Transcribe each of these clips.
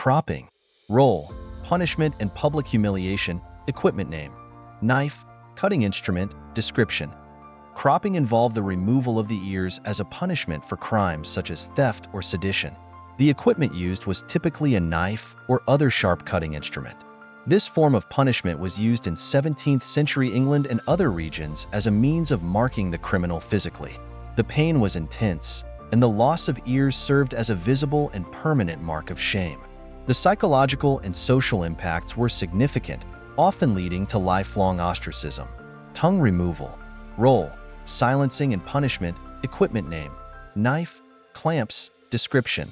Cropping. Role: punishment and public humiliation. Equipment name: knife, cutting instrument. Description: cropping involved the removal of the ears as a punishment for crimes such as theft or sedition. The equipment used was typically a knife or other sharp cutting instrument. This form of punishment was used in 17th century England and other regions as a means of marking the criminal physically. The pain was intense, and the loss of ears served as a visible and permanent mark of shame. The psychological and social impacts were significant, often leading to lifelong ostracism. Tongue removal. Role: silencing and punishment. Equipment name: knife, clamps. Description: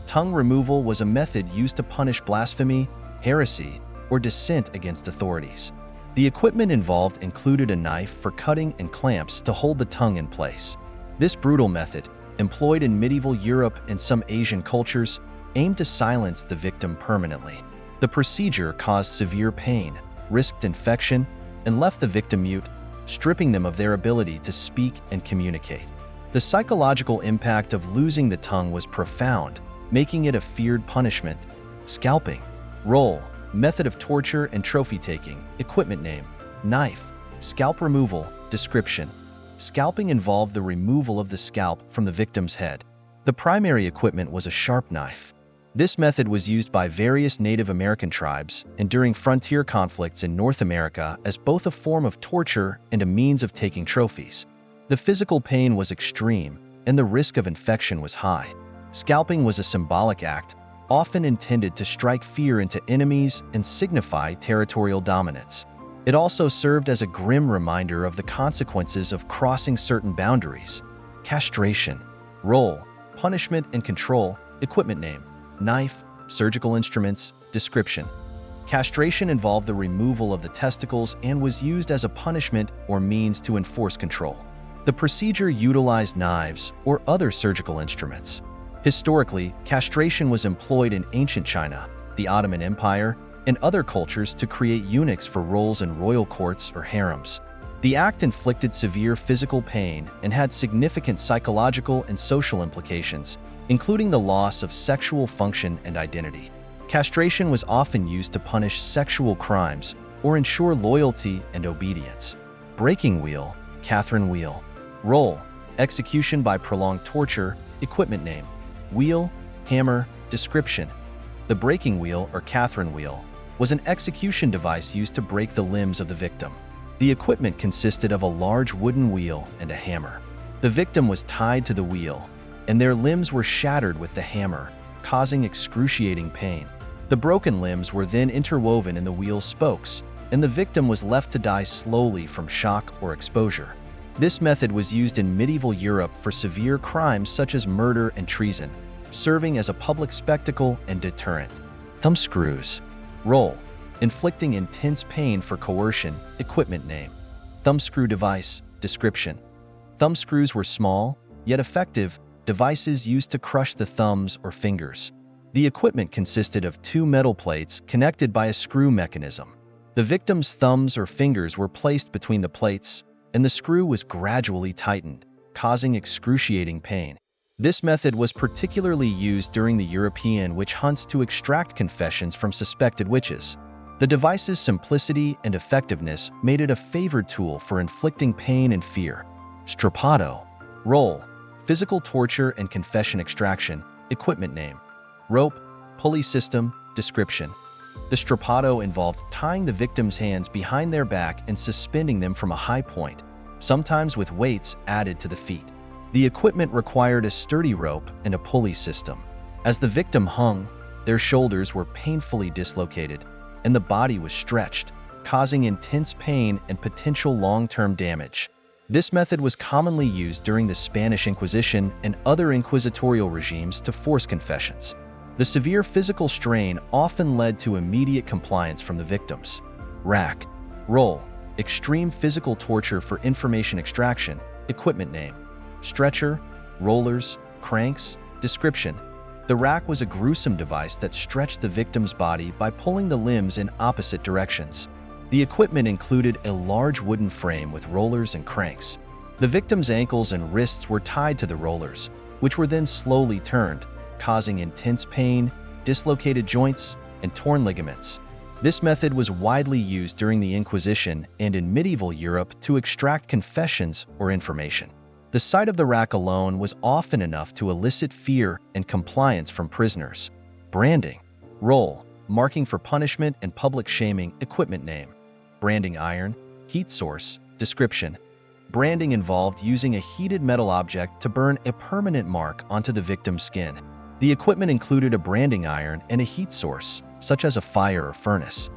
tongue removal was a method used to punish blasphemy, heresy, or dissent against authorities. The equipment involved included a knife for cutting and clamps to hold the tongue in place. This brutal method, employed in medieval Europe and some Asian cultures, aimed to silence the victim permanently. The procedure caused severe pain, risked infection, and left the victim mute, stripping them of their ability to speak and communicate. The psychological impact of losing the tongue was profound, making it a feared punishment. Scalping. Role: method of torture and trophy taking. Equipment name: knife, scalp removal. Description: scalping involved the removal of the scalp from the victim's head. The primary equipment was a sharp knife. This method was used by various Native American tribes and during frontier conflicts in North America as both a form of torture and a means of taking trophies. The physical pain was extreme, and the risk of infection was high. Scalping was a symbolic act, often intended to strike fear into enemies and signify territorial dominance. It also served as a grim reminder of the consequences of crossing certain boundaries. Castration. Role: punishment and control. Equipment name: knife, surgical instruments. Description: castration involved the removal of the testicles and was used as a punishment or means to enforce control. The procedure utilized knives or other surgical instruments. Historically, castration was employed in ancient China, the Ottoman Empire, and other cultures to create eunuchs for roles in royal courts or harems. The act inflicted severe physical pain and had significant psychological and social implications, including the loss of sexual function and identity. Castration was often used to punish sexual crimes or ensure loyalty and obedience. Breaking wheel, Catherine wheel. Role: execution by prolonged torture. Equipment name: wheel, hammer. Description: the breaking wheel or Catherine wheel was an execution device used to break the limbs of the victim. The equipment consisted of a large wooden wheel and a hammer. The victim was tied to the wheel, and their limbs were shattered with the hammer, causing excruciating pain. The broken limbs were then interwoven in the wheel's spokes, and the victim was left to die slowly from shock or exposure. This method was used in medieval Europe for severe crimes such as murder and treason, serving as a public spectacle and deterrent. Thumbscrews. Role: inflicting intense pain for coercion. Equipment name: thumbscrew device. Description: thumbscrews were small, yet effective, devices used to crush the thumbs or fingers. The equipment consisted of two metal plates connected by a screw mechanism. The victim's thumbs or fingers were placed between the plates, and the screw was gradually tightened, causing excruciating pain. This method was particularly used during the European witch hunts to extract confessions from suspected witches. The device's simplicity and effectiveness made it a favored tool for inflicting pain and fear. Strappado. Role: physical torture and confession extraction. Equipment name: rope, pulley system. Description: the strappado involved tying the victim's hands behind their back and suspending them from a high point, sometimes with weights added to the feet. The equipment required a sturdy rope and a pulley system. As the victim hung, their shoulders were painfully dislocated, and the body was stretched, causing intense pain and potential long-term damage. This method was commonly used during the Spanish Inquisition and other inquisitorial regimes to force confessions. The severe physical strain often led to immediate compliance from the victims. Rack. Role: extreme physical torture for information extraction. Equipment name: stretcher, rollers, cranks. Description: the rack was a gruesome device that stretched the victim's body by pulling the limbs in opposite directions. The equipment included a large wooden frame with rollers and cranks. The victim's ankles and wrists were tied to the rollers, which were then slowly turned, causing intense pain, dislocated joints, and torn ligaments. This method was widely used during the Inquisition and in medieval Europe to extract confessions or information. The sight of the rack alone was often enough to elicit fear and compliance from prisoners. Branding. Role: marking for punishment and public shaming. Equipment name: branding iron. Heat source: description. Branding involved using a heated metal object to burn a permanent mark onto the victim's skin. The equipment included a branding iron and a heat source, such as a fire or furnace.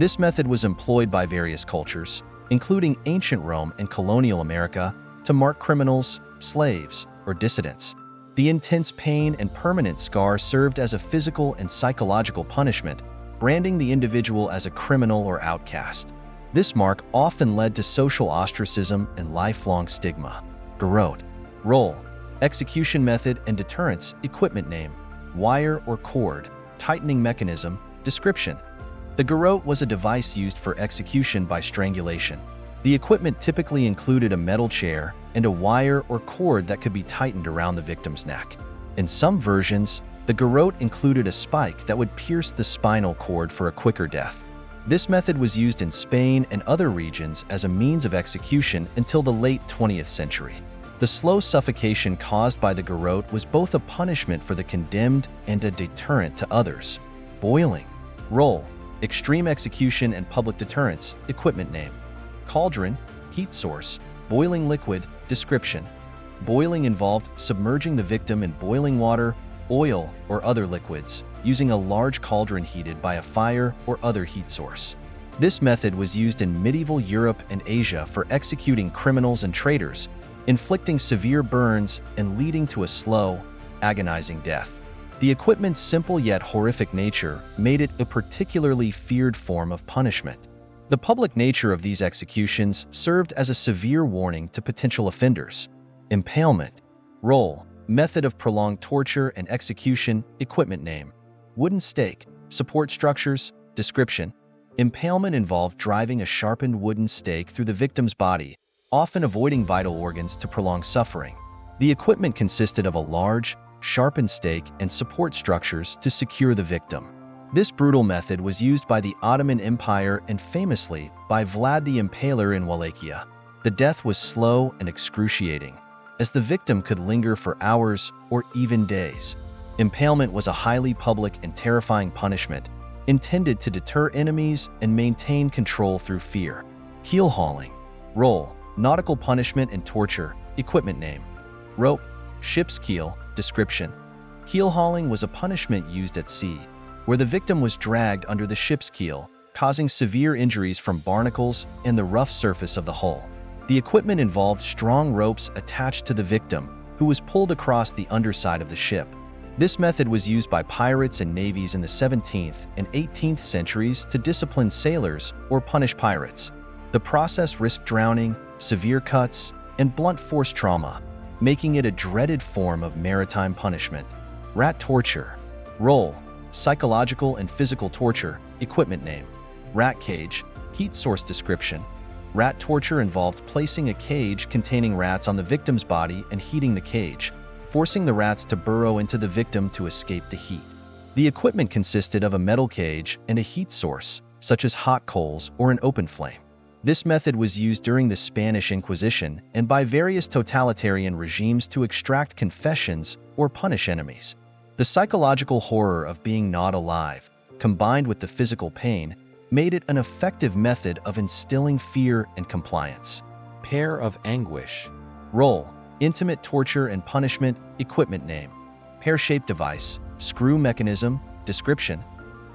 This method was employed by various cultures, including ancient Rome and colonial America, to mark criminals, slaves, or dissidents. The intense pain and permanent scar served as a physical and psychological punishment, branding the individual as a criminal or outcast. This mark often led to social ostracism and lifelong stigma. Garrote. Role: execution method and deterrence. Equipment name: wire or cord. Tightening mechanism. Description. The garrote was a device used for execution by strangulation. The equipment typically included a metal chair and a wire or cord that could be tightened around the victim's neck. In some versions, the garrote included a spike that would pierce the spinal cord for a quicker death. This method was used in Spain and other regions as a means of execution until the late 20th century. The slow suffocation caused by the garrote was both a punishment for the condemned and a deterrent to others. Boiling. Role: extreme execution and public deterrence. Equipment name: cauldron. Heat source: boiling liquid. Description. Boiling involved submerging the victim in boiling water, oil, or other liquids, using a large cauldron heated by a fire or other heat source. This method was used in medieval Europe and Asia for executing criminals and traitors, inflicting severe burns and leading to a slow, agonizing death. The equipment's simple yet horrific nature made it a particularly feared form of punishment. The public nature of these executions served as a severe warning to potential offenders. Impalement. Role: method of prolonged torture and execution. Equipment name: wooden stake. Support structures. Description. Impalement involved driving a sharpened wooden stake through the victim's body, often avoiding vital organs to prolong suffering. The equipment consisted of a large, sharpened stake and support structures to secure the victim. This brutal method was used by the Ottoman Empire and famously by Vlad the Impaler in Wallachia. The death was slow and excruciating, as the victim could linger for hours or even days. Impalement was a highly public and terrifying punishment, intended to deter enemies and maintain control through fear. Keel hauling. Role: nautical punishment and torture. Equipment name: rope. Ship's keel. Description. Keel hauling was a punishment used at sea, where the victim was dragged under the ship's keel, causing severe injuries from barnacles and the rough surface of the hull. The equipment involved strong ropes attached to the victim, who was pulled across the underside of the ship. This method was used by pirates and navies in the 17th and 18th centuries to discipline sailors or punish pirates. The process risked drowning, severe cuts, and blunt force trauma, making it a dreaded form of maritime punishment. Rat torture. Role: psychological and physical torture. Equipment name: rat cage. Heat source. Description. Rat torture involved placing a cage containing rats on the victim's body and heating the cage, forcing the rats to burrow into the victim to escape the heat. The equipment consisted of a metal cage and a heat source, such as hot coals or an open flame. This method was used during the Spanish Inquisition and by various totalitarian regimes to extract confessions or punish enemies. The psychological horror of being gnawed alive, combined with the physical pain, made it an effective method of instilling fear and compliance. Pair of anguish. Role: intimate torture and punishment. Equipment name: pear-shaped device. Screw mechanism. Description.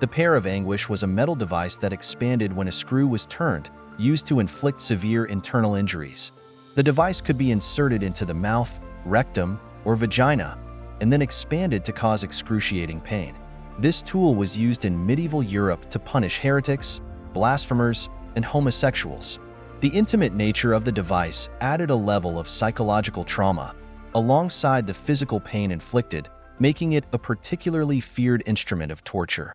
The pair of anguish was a metal device that expanded when a screw was turned, used to inflict severe internal injuries. The device could be inserted into the mouth, rectum, or vagina, and then expanded to cause excruciating pain. This tool was used in medieval Europe to punish heretics, blasphemers, and homosexuals. The intimate nature of the device added a level of psychological trauma, alongside the physical pain inflicted, making it a particularly feared instrument of torture.